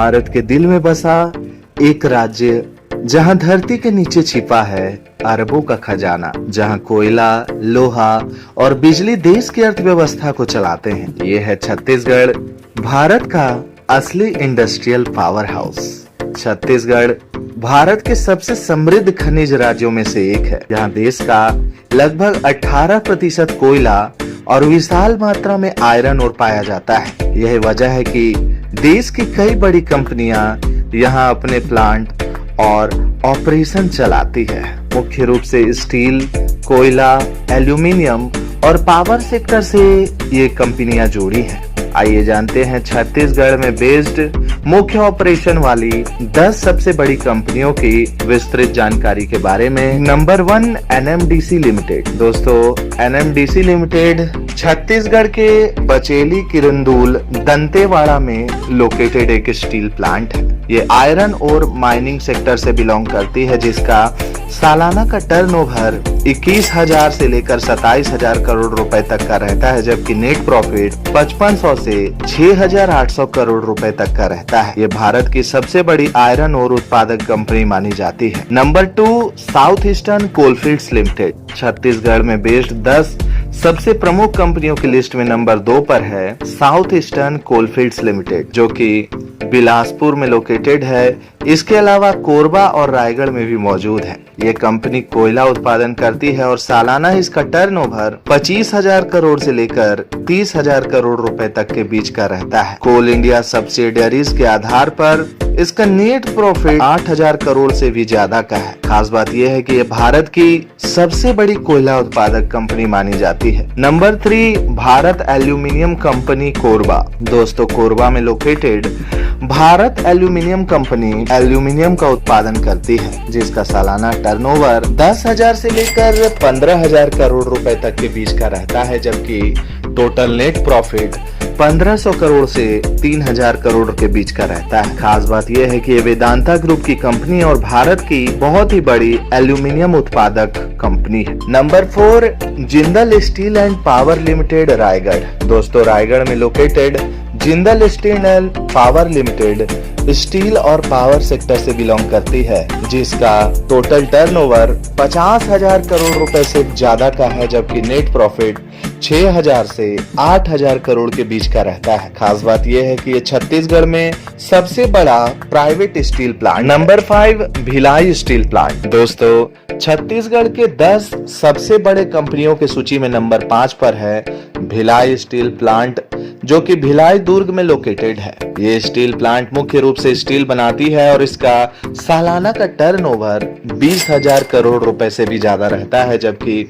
भारत के दिल में बसा एक राज्य जहां धरती के नीचे छिपा है अरबों का खजाना, जहां कोयला, लोहा और बिजली देश की अर्थव्यवस्था को चलाते हैं। ये है छत्तीसगढ़, भारत का असली industrial power house. Chhattisgarh Bharat के सबसे समृद्ध खनिज राज्यों में से एक है, जहां देश का लगभग 18% कोयला और विशाल मात्रा में आयरन ओर पाया जाता है। यह वजह है कि देश की कई बड़ी कंपनियां यहां अपने प्लांट और ऑपरेशन चलाती है। मुख्य रूप से स्टील, कोयला, एल्यूमिनियम और पावर सेक्टर से ये कंपनियां जुड़ी हैं। आइए जानते हैं छत्तीसगढ़ में बेस्ड मुख्य ऑपरेशन वाली 10 सबसे बड़ी कंपनियों की विस्तृत जानकारी के बारे में। Number 1, NMDC limited. दोस्तों, एनएमडीसी लिमिटेड छत्तीसगढ़ के बचेली, किरंदुल, दंतेवाड़ा में लोकेटेड एक स्टील प्लांट है। ये आयरन और माइनिंग सेक्टर से बिलोंग करती है, जिसका सालाना का टर्नओवर 21,000 से लेकर 27,000 करोड़ रुपए तक का रहता है, जबकि नेट प्रॉफिट 5500 से 6,800 करोड़ रुपए तक का रहता है। ये भारत की सबसे बड़ी आयरन और उत्पादक कंपनी मानी जाती है। Number 2, south eastern coalfields limited. Chhattisgarh में बेस्ड 10 सबसे प्रमुख कंपनियों की लिस्ट में नंबर 2 पर है साउथ ईस्टर्न कोलफील्ड्स लिमिटेड, जो कि बिलासपुर में लोकेटेड है। इसके अलावा कोरबा और रायगढ़ में भी मौजूद है। ये कंपनी कोयला उत्पादन करती है और सालाना इसका टर्नओवर 25,000 करोड़ से लेकर 30,000 करोड़ रुपए तक के बीच का रहता है। कोल इंडिया सब्सिडियरीज के आधार पर इसका नेट प्रॉफिट 8,000 करोड़ से भी ज्यादा का है। खास बात यह है कि ये भारत की सबसे बड़ी कोयला उत्पादक कंपनी मानी जाती है। Number 3, Bharat aluminium company Korba. दोस्तों, कोरबा में located Bharat aluminium company aluminium का उत्पादन करती है, जिसका सालाना टर्नओवर 10,000 से लेकर 15,000 करोड़ रुपए तक के बीच का रहता है, जबकि टोटल नेट प्रॉफिट 1500 करोड़ से 3,000 करोड़ के बीच का रहता है। खास बात यह है कि ये वेदांता ग्रुप की कंपनी और भारत की बहुत ही बड़ी एल्यूमिनियम उत्पादक कंपनी है। Number 4, Jindal steel and power limited Raigarh. दोस्तों, रायगढ़ में located Jindal steel and power limited steel और पावर सेक्टर से बिलोंग करती है, जिसका टोटल टर्नओवर 50,000 करोड़ रुपए से ज्यादा का है, जबकि नेट प्रॉफिट 6,000 से 8,000 करोड़ के बीच का रहता है। खास बात यह है कि ये छत्तीसगढ़ में सबसे बड़ा private steel plant. Number 5, Bhilai steel plant. दोस्तों, छत्तीसगढ़ के 10 सबसे बड़े कंपनियों की सूची में नंबर 5 पर है भिलाई स्टील प्लांट, जो कि भिलाई दुर्ग में लोकेटेड है। ये स्टील प्लांट मुख्य रूप से स्टील बनाती है और इसका सालाना का टर्नओवर 20,000 करोड़ रुपए से भी ज्यादा रहता है, जबकि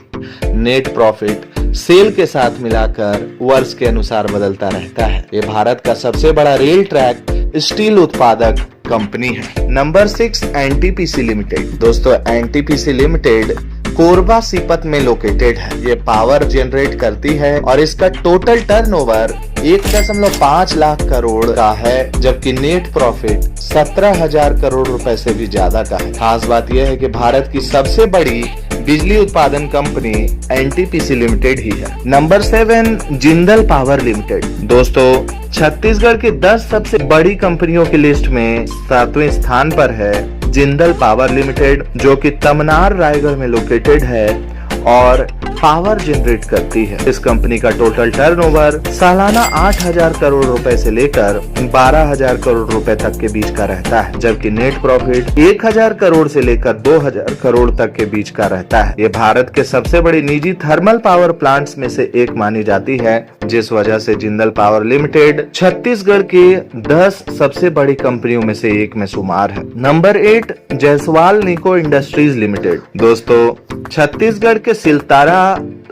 नेट प्रॉफिट सेल के साथ मिलाकर वर्ष के अनुसार बदलता रहता है। ये भारत का सबसे बड़ा रेल ट्रैक स्टील उत्पादक कंपनी है। Number 6, NTPC limited. दोस्तों, एनटीपीसी लिमिटेड कोरबा सीपत में लोकेटेड है। ये पावर जनरेट करती है और इसका टोटल टर्नओवर 1.5 लाख करोड़ का है, जबकि नेट प्रॉफिट 17,000 करोड़ रुपए से भी ज्यादा का है। खास बात यह है कि भारत की सबसे बड़ी बिजली उत्पादन कंपनी एनटीपीसी लिमिटेड ही है। Number 7, Jindal power limited. दोस्तों, छत्तीसगढ़ की 10 सबसे बड़ी कंपनियों की लिस्ट में 7वें स्थान पर है जिंदल पावर लिमिटेड, जो कि तमनार रायगढ़ में लोकेटेड है और पावर जनरेट करती है। इस कंपनी का टोटल टर्नओवर सालाना 8,000 करोड़ रुपए से लेकर 12,000 करोड़ रुपए तक के बीच का रहता है, जबकि नेट प्रॉफिट 1,000 करोड़ से लेकर 2,000 करोड़ तक के बीच का रहता है। ये भारत के सबसे बड़ी निजी थर्मल पावर प्लांट्स में से एक मानी जाती है, जिस वजह से जिंदल पावर लिमिटेड छत्तीसगढ़ की 10 सबसे बड़ी कंपनियों में से एक में शुमार है। नंबर 8, जायसवाल निको इंडस्ट्रीज लिमिटेड। दोस्तों, छत्तीसगढ़ के सिलतारा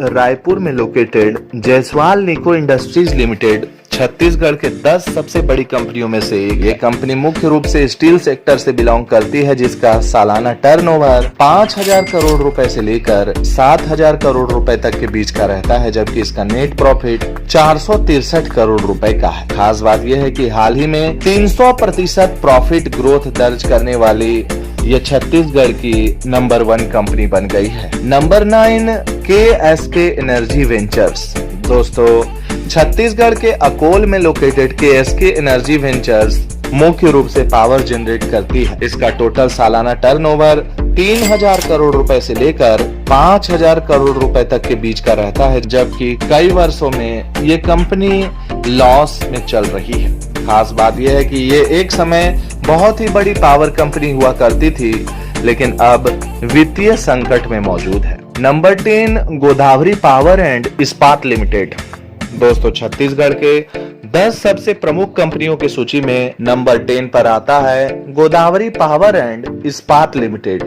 रायपुर में लोकेटेड जायसवाल निको इंडस्ट्रीज लिमिटेड छत्तीसगढ़ के 10 सबसे बड़ी कंपनियों में से एक। ये कंपनी मुख्य रूप से स्टील सेक्टर से बिलोंग करती है, जिसका सालाना टर्नओवर 5,000 करोड़ रुपए से लेकर 7,000 करोड़ रुपए तक के बीच का रहता है, जबकि इसका नेट प्रॉफिट 463 करोड़ रुपए का है। खास बात यह है कि हाल ही में 300% प्रॉफिट ग्रोथ दर्ज करने वाली ये छत्तीसगढ़ की नंबर 1 कंपनी बन गई है। Number 9, KSK energy ventures. दोस्तों, छत्तीसगढ़ के अकोल में लोकेटेड KSK एनर्जी वेंचर्स मुख्य रूप से पावर जनरेट करती है। इसका टोटल सालाना टर्नओवर 3,000 करोड़ रुपए से लेकर 5,000 करोड़ रुपए तक के बीच का रहता है, जबकि कई वर्षों में ये कंपनी लॉस में चल रही है। खास बात यह है कि ये एक समय बहुत ही बड़ी पावर कंपनी हुआ करती थी, लेकिन अब वित्तीय संकट में मौजूद है। नंबर 10, गोदावरी पावर एंड इस्पात लिमिटेड। दोस्तों, छत्तीसगढ़ के 10 सबसे प्रमुख कंपनियों की सूची में नंबर 10 पर आता है गोदावरी पावर एंड इस्पात लिमिटेड,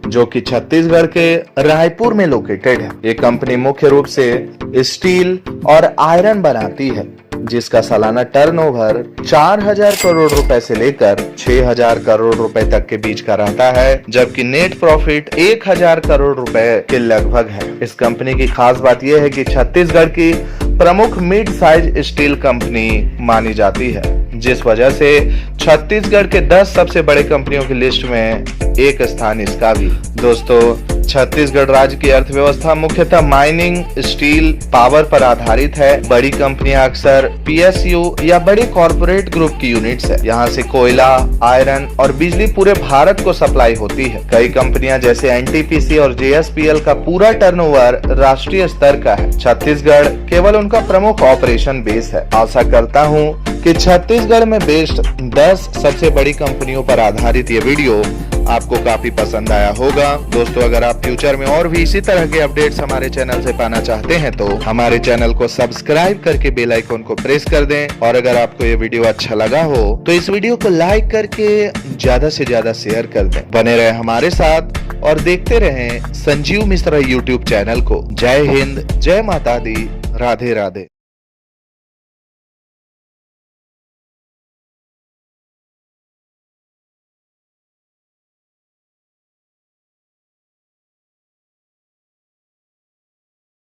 जो कि छत्तीसगढ़ के रायपुर में लोकेटेड है। ये कंपनी मुख्य रूप से स्टील और आयरन बनाती है, जिसका सालाना टर्नओवर 4,000 करोड़ रुपए से लेकर 6,000 करोड़ रुपए तक के बीच का रहता है, जबकि नेट प्रॉफिट 1,000 करोड़ रुपए के लगभग है। इस कंपनी की खास बात यह है कि छत्तीसगढ़ की प्रमुख मिड साइज स्टील कंपनी मानी जाती है, जिस वजह से छत्तीसगढ़ के 10 सबसे बड़े कंपनियों की लिस्ट में एक स्थान इसका भी। दोस्तों, छत्तीसगढ़ राज्य की अर्थव्यवस्था मुख्यतः माइनिंग, स्टील, पावर पर आधारित है। बड़ी कंपनियां अक्सर PSU या बड़ी कॉर्पोरेट ग्रुप की यूनिट्स है। यहाँ से कोयला, आयरन और बिजली पूरे भारत को सप्लाई होती है। कई कंपनियां जैसे NTPC और JSPL का पूरा टर्नओवर राष्ट्रीय स्तर का है। छत्तीसगढ़ केवल उनका प्रमुख ऑपरेशन बेस है। आशा करता हूँ कि छत्तीसगढ़ में बेस्ड 10 सबसे बड़ी कंपनियों पर आधारित ये वीडियो आपको काफी पसंद आया होगा। दोस्तों, अगर आप फ्यूचर में और भी इसी तरह के अपडेट्स हमारे चैनल से पाना चाहते हैं तो हमारे चैनल को सब्सक्राइब करके बेल आइकन को प्रेस कर दें, और अगर आपको ये वीडियो अच्छा लगा हो तो इस वीडियो को लाइक करके ज्यादा से ज्यादा शेयर कर दें। बने रहे हमारे साथ और देखते रहें संजीव मिश्रा YouTube चैनल को। जय हिंद, जय माता दी, राधे राधे।